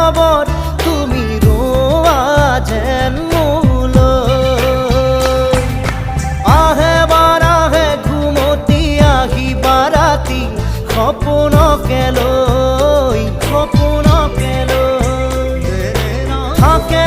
খবৰ তুমি ৰোৱা যেন মোলৈ আহে বাৰাহে ঘুমতি আহিবা ৰাতি সপোনকে লৈ থাকে